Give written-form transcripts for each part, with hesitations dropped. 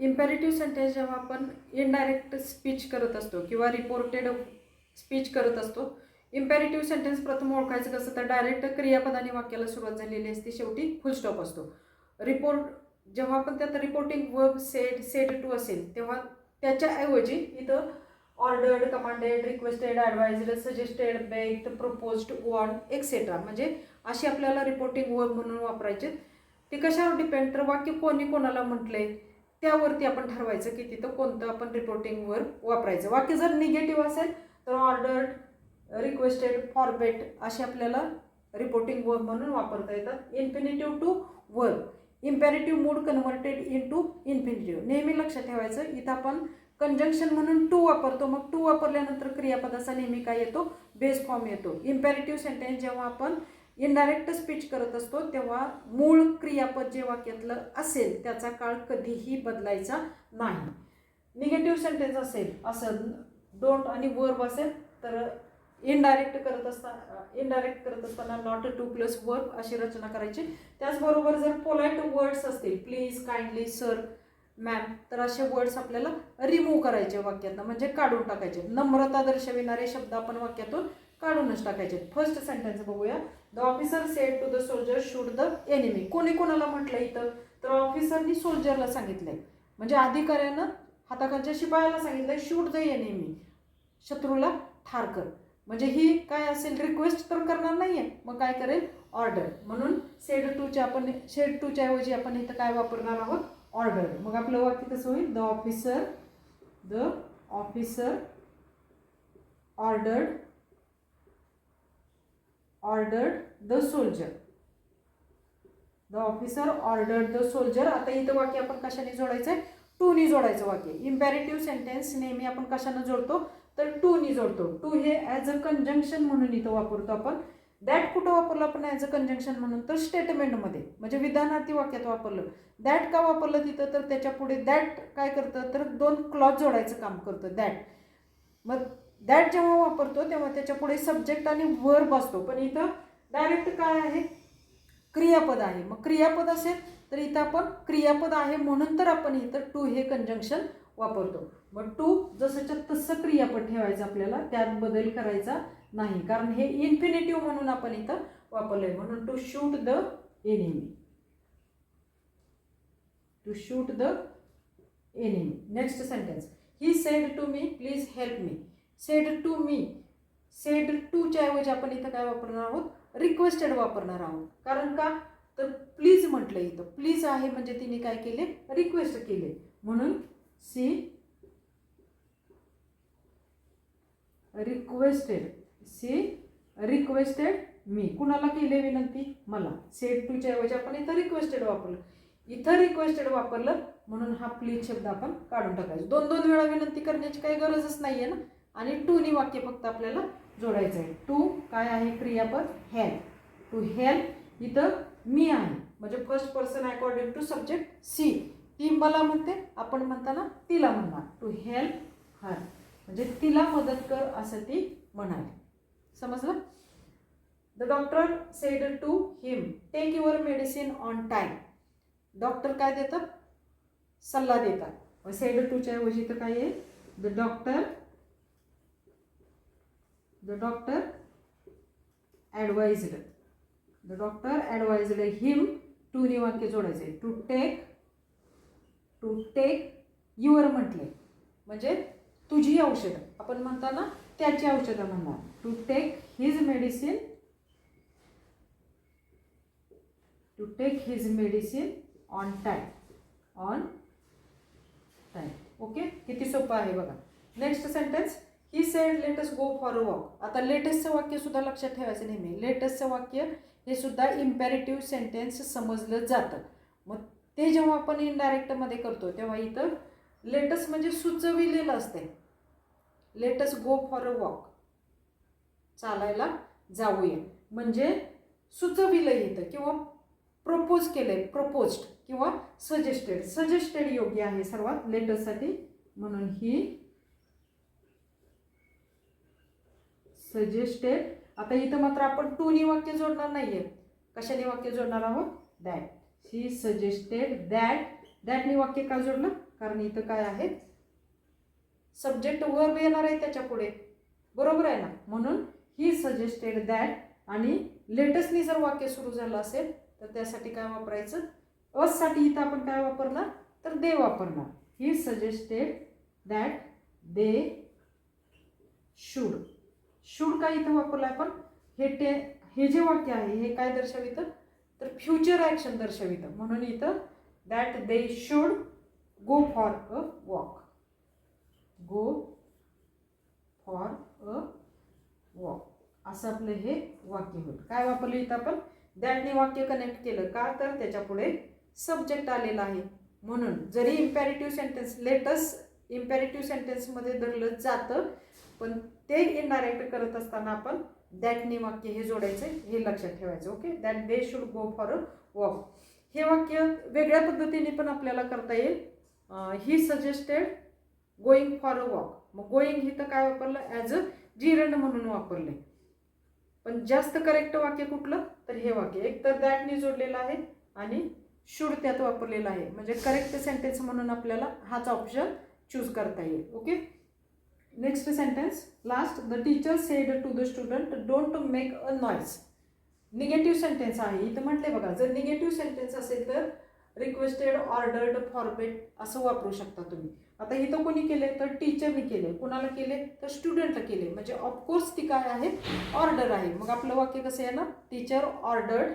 Imperative sentence जेव्हा आपण indirect speech करत असतो किंवा रिपोर्टेड स्पीच करत असतो, इम्पेरेटिव्ह सेंटेन्स प्रथम ओळखायचं कसं तर डायरेक्ट क्रियापदाने वाक्याला सुरुवात झालेली असते, शेवटी फुल स्टॉप असतो. रिपोर्ट जेव्हा आपण त्यात रिपोर्टिंग वर्ब सेड टू असेल तेव्हा त्याच्याऐवजी इथं ordered, commanded, requested, advised, suggested, begged, proposed, want etcetera म्हणजे अशी आपल्याला रिपोर्टिंग वर्ब म्हणून वापरायचे. ते कशावर डिपेंड तर वाक्य कोणी कोणाला म्हटलंय त्यावरती आपण ठरवायचं की तिथं कोणतं आपण रिपोर्टिंग वर्ब वापरायचं. वाक्य जर निगेटिव्ह असेल तर ऑर्डर्ड, रिक्वेस्टेड, फॉरबेट असे आपल्याला रिपोर्टिंग वर्ब म्हणून वापरता येतात. Infinitive to verb, imperative mood converted into infinitive. नेहमी लक्षात ठेवायचं इथं आपण कंजंक्शन म्हणून टू वापरतो, मग टू वापरल्यानंतर क्रियापदाचा नेहमी काय येतो, बेस फॉर्म येतो. इम्पेरेटिव्ह सेंटेन्स जेव्हा आपण इनडायरेक्ट स्पीच करत असतो तेव्हा मूळ क्रियापद जे वाक्यातलं असेल त्याचा काळ कधीही बदलायचा नाही. निगेटिव्ह सेंटेन्स असेल असं डोंट आणि वर्ब असेल तर इनडायरेक्ट करत असताना नॉट टू प्लस वर्ब अशी रचना करायची. त्याचबरोबर जर पोलाइट वर्ड्स असतील प्लीज, काइंडली, सर, मॅम तर असे वर्ड्स आपल्याला रिमूव्ह करायचे वाक्यातनं, म्हणजे काढून टाकायचे. नम्रता दर्शविणारे शब्द आपण वाक्यातून काढूनच टाकायचे. फर्स्ट सेंटेन्स बघूया. The officer said to the soldier shoot the enemy. कोणी कोणाला म्हटलं इथं तर ऑफिसरनी सोल्जरला सांगितलंय, म्हणजे अधिकाऱ्यानं हाताखालच्या शिपायाला सांगितलंय शूट द एनिमी, शत्रूला ठार कर. म्हणजे ही काय असेल, रिक्वेस्ट तर करणार नाहीये, मग काय करेल, ऑर्डर. म्हणून सेड टूच्या ऐवजी आपण इथं काय वापरणार आहोत, ऑर्डर. मग आपलं वाक्य कसं होईल, the officer ordered the soldier. The officer ordered the soldier. आता इथं वाक्य आपण कशाने जोडायचं आहे, टू नी जोडायचं वाक्य. इम्पेरेटिव्ह सेंटेन्स नेहमी आपण कशाने जोडतो तर टू नी जोडतो. टू हे ॲज अ कंजंक्शन म्हणून इथं वापरतो आपण. दॅट कुठं वापरलं आपण ॲज अ कंजंक्शन म्हणून तर स्टेटमेंटमध्ये, म्हणजे विधानार्थी वाक्यात वापरलं. दॅट का वापरलं तिथं तर त्याच्या पुढे दॅट काय करतं तर दोन क्लॉज जोडायचं काम करतं दॅट. मग दॅट जेव्हा वापरतो तेव्हा त्याच्या पुढे सब्जेक्ट आणि वर्ब असतो, पण इथं डायरेक्ट काय आहे, क्रियापद आहे. मग क्रियापद असेल तर इथं आपण क्रियापद आहे म्हणून तर आपण इथं टू हे कंजंक्शन वापरतो. मग टू जसंच्या तसं क्रियापद ठेवायचं आपल्याला, त्यात बदल करायचा नाही, कारण हे इन्फिनिटिव्ह म्हणून आपण इथं वापरलंय. म्हणून to shoot the enemy, to shoot the enemy. Next sentence, he said to me please help me. Said to me, said टूच्या ऐवजी आपण इथं काय वापरणार आहोत, रिक्वेस्टेड वापरणार आहोत. कारण का तर प्लीज म्हटलं इथं, प्लीज आहे म्हणजे तिने काय केले, रिक्वेस्ट केले. म्हणून सी रिक्वेस्टेड मी. कुणाला केले विनंती, मला. सेड टूच्या ऐवजी आपण इथं रिक्वेस्टेड वापरलं, इथं रिक्वेस्टेड वापरलं म्हणून हा प्लीज शब्द आपण काढून टाकायचा. दोन दोन वेळा विनंती करण्याची काही गरजच नाहीये ना. आणि टू नी वाक्य फक्त आपल्याला जोडायचं आहे. टू काय आहे, क्रियापद हेल्प. टू हेल्प इथं मी आहे म्हणजे first person according to subject सी. ती मला म्हणते, आपण म्हणताना तिला म्हणणार. टू हेल्प हर म्हणजे तिला मदत कर असं ती म्हणाली. समजलं. The doctor said to him take your medicine on time. Doctor काय देतात, सल्ला देतात. सेड टूच्या ऐवजी तर काय आहे, द डॉक्टर ॲडवाइज्ड हिम. टू नी वाक्य जोडायचे. टू टेक युअर म्हटले म्हणजे तुझी औषधं, आपण म्हणताना त्याची औषधं म्हणणार. To take his medicine on time. Okay, किती सोपं आहे बघा. Next sentence, he said let's go for a walk. आता लेटेस्टचं वाक्य सुद्धा लक्षात ठेवायचं नेहमी. लेटेस्टचं वाक्य हे सुद्धा इम्पेरेटिव्ह सेंटेन्स समजलं जातं. मग ते जेव्हा आपण इनडायरेक्टमध्ये करतो तेव्हा इथं लेटस म्हणजे सुचविलेलं असते. Let's go for a walk, चालायला जाऊया म्हणजे सुचविलं इथं, किंवा प्रपोज केलंय, प्रपोज्ड किंवा सजेस्टेड योग्य आहे सर्वात लेटससाठी. म्हणून ही सजेस्टेड. आता इथं मात्र आपण टू नी वाक्य जोडणार नाहीये, कशाने वाक्य जोडणार आहोत, दॅट. She suggested that. दॅटनी वाक्य का जोडलं, कारण इथं काय आहे, सब्जेक्ट वर्ब येणार आहे त्याच्या पुढे, बरोबर आहे ना. म्हणून ही सजेस्टेड दॅट, आणि लेटेस्टनी जर वाक्य सुरू झालं असेल तर त्यासाठी काय वापरायचं, साठी इथं आपण काय वापरणार, तर दे वापरणार. He suggested that they should काय इथं वापरलं आपण, हे जे वाक्य आहे हे काय दर्शवितं, तर फ्युचर ॲक्शन दर्शवितं. म्हणून इथं that they should go for a walk, go for a walk असं आपलं हे वाक्य होतं. काय वापरलं इथं आपण, दॅटने वाक्य कनेक्ट केलं का, तर त्याच्या पुढे सब्जेक्ट आलेला आहे. म्हणून जरी इम्पॅरेटिव्ह सेंटेन्स लेटेस्ट इम्पॅरेटिव्ह सेंटेन्समध्ये धरलं जातं, पण ते इनडायरेक्ट करत असताना आपण दॅटने वाक्य हे जोडायचं, हे लक्षात ठेवायचं. Okay, that they should go for a walk. हे वाक्य वेगळ्या पद्धतीने पण आपल्याला करता येईल. He suggested going for a walk. मग गोईंग इथं काय वापरलं, ॲज अ जिरंड म्हणून वापरले. पण जास्त करेक्ट वाक्य कुठलं, तर हे वाक्य एक तर दॅटने जोडलेलं आहे आणि शुड त्यात वापरलेला आहे. म्हणजे करेक्ट सेंटेन्स म्हणून आपल्याला हाच ऑप्शन चूज करता येईल. Okay, next sentence last. The teacher said to the student don't make a noise. Negative sentence आहे इथं म्हटले बघा. जर निगेटिव्ह सेंटेन्स असेल तर रिक्वेस्टेड, ऑर्डर्ड, फॉरबिड असं वापरू शकता तुम्ही. आता इथं कोणी केले, तर टीचरने केले. कोणाला केले, तर स्टुडंटला केले. म्हणजे ऑफकोर्स ती काय आहे, ऑर्डर आहे. मग आपलं वाक्य कसं आहे ना, टीचर ऑर्डर्ड.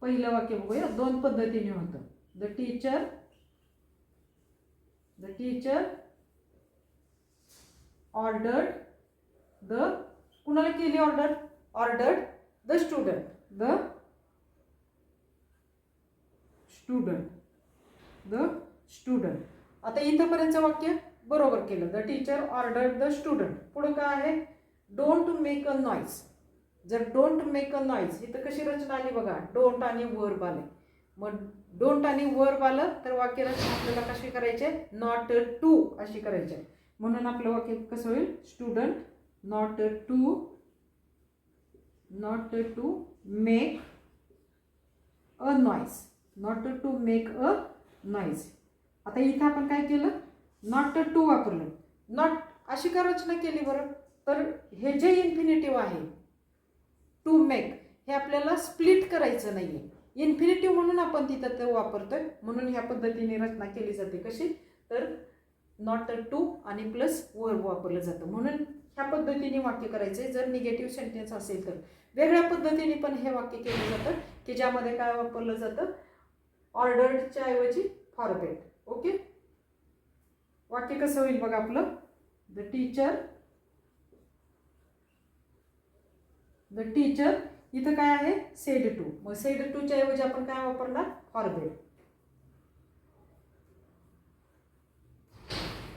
पहिलं वाक्य बघूया, दोन पद्धतीने होतं. द टीचर ऑर्डर्ड कुणाला केली ऑर्डर्ड द स्टुडंट. आता इथंपर्यंतचं वाक्य बरोबर केलं. The teacher ordered the student. पुढं काय आहे, डोंट मेक अ नॉईज. जर डोंट मेक अ नॉईज इथं कशी रचना आली बघा, डोंट आणि वर्ब आले. मग डोंट आणि वर्ब आलं तर वाक्य रचना आपल्याला कशी करायची, नॉट टू अशी करायची. म्हणून आपलं वाक्य कसं होईल, student not to make a noise. आता इथं आपण काय केलं, नॉट टू वापरलं. नॉट अशी का रचना केली बरं, तर हे जे इन्फिनिटिव्ह आहे टू मेक, हे आपल्याला स्प्लिट करायचं नाही आहे. इन्फिनिटिव्ह म्हणून आपण तिथं ते वापरतोय. म्हणून ह्या पद्धतीने रचना केली जाते. कशी, तर नॉट टू आणि प्लस वर्ब वापरलं जातं. म्हणून ह्या पद्धतीने वाक्य करायचे. जर निगेटिव्ह सेंटेन्स असेल तर वेगळ्या पद्धतीने पण हे वाक्य केलं जातं, की ज्यामध्ये काय वापरलं जातं, ऑर्डर्डच्या ऐवजी फॉरबिड. ओके, वाक्य कसं होईल बघा आपलं, द टीचर इथं काय आहे, सेड टू. मग सेड टूच्या ऐवजी आपण काय वापरणार,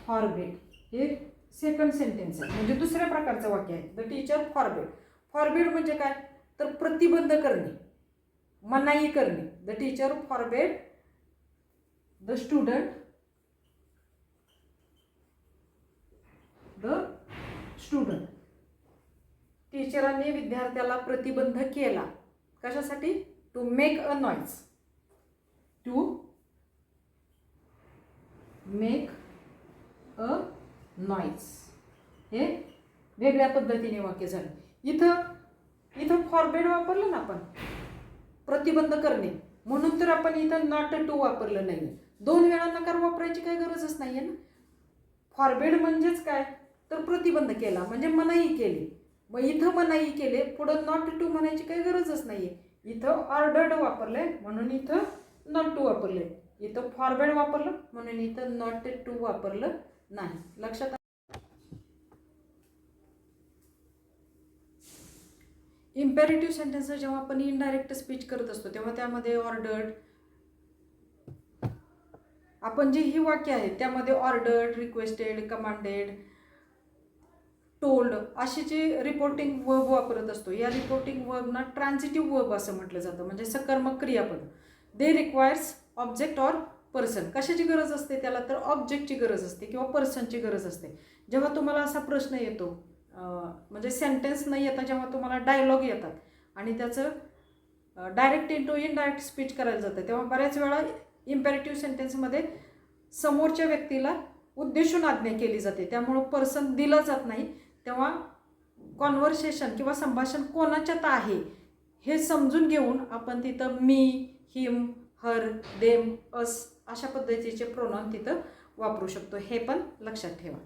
फॉरबिड. हे सेकंड सेंटेन्स आहे, म्हणजे दुसऱ्या प्रकारचं वाक्य आहे. द टीचर फॉरबिड म्हणजे काय, तर प्रतिबंध करणे, मनाई करणे. The teacher forbid the student टीचरांनी विद्यार्थ्याला प्रतिबंध केला. कशासाठी, टू मेक अ नॉईज. हे वेगळ्या पद्धतीने वाक्य झालं. इथं फॉरबिड वापरलं ना आपण, प्रतिबंध करणे, म्हणून तर आपण इथं नॉट टू वापरलं नाही. दोन वेळा नकार वापरायची काही गरजच नाही आहे ना. फॉरबिड म्हणजेच काय, तर प्रतिबंध केला, म्हणजे मनाई केली. मग इथं मनाई केले, पुढं नॉट टू म्हणायची काही गरजच नाही आहे. इथं ऑर्डर्ड वापरलंय म्हणून इथं नॉट टू वापरले. इथं फॉरबिड वापरलं म्हणून इथं नॉट टू वापरलं नाही. लक्षात. इम्पेरेटिव्ह सेंटेन्स जेव्हा आपण इनडायरेक्ट स्पीच करत असतो तेव्हा त्यामध्ये ऑर्डर्ड, आपण जी ही वाक्य आहेत त्यामध्ये ऑर्डर्ड, रिक्वेस्टेड, कमांडेड, टोल्ड अशी जी रिपोर्टिंग वर्ब वापरत असतो. या रिपोर्टिंग वर्बना ट्रान्झिटिव्ह वर्ब असं म्हटलं जातं, म्हणजे सकर्मक क्रियापद. दे रिक्वायर्स ऑब्जेक्ट ऑर पर्सन. कशाची गरज असते त्याला, तर ऑब्जेक्टची गरज असते किंवा पर्सनची गरज असते. जेव्हा तुम्हाला असा प्रश्न येतो, म्हणजे सेंटेन्स नाही येतात, जेव्हा तुम्हाला डायलॉग येतात आणि त्याचं डायरेक्ट इंटू इनडायरेक्ट स्पीच करायला जातं, तेव्हा बऱ्याच वेळा इम्पेरेटिव्ह सेंटेन्समध्ये समोरच्या व्यक्तीला उद्देशून आज्ञा केली जाते, त्यामुळं पर्सन दिलं जात नाही. तेव्हा कॉन्व्हर्सेशन किंवा संभाषण कोणाच्यात आहे हे समजून घेऊन आपण तिथं मी, हिम, हर, देम, अस अशा पद्धतीचे प्रोनाउन तिथं वापरू शकतो. हे पण लक्षात ठेवा.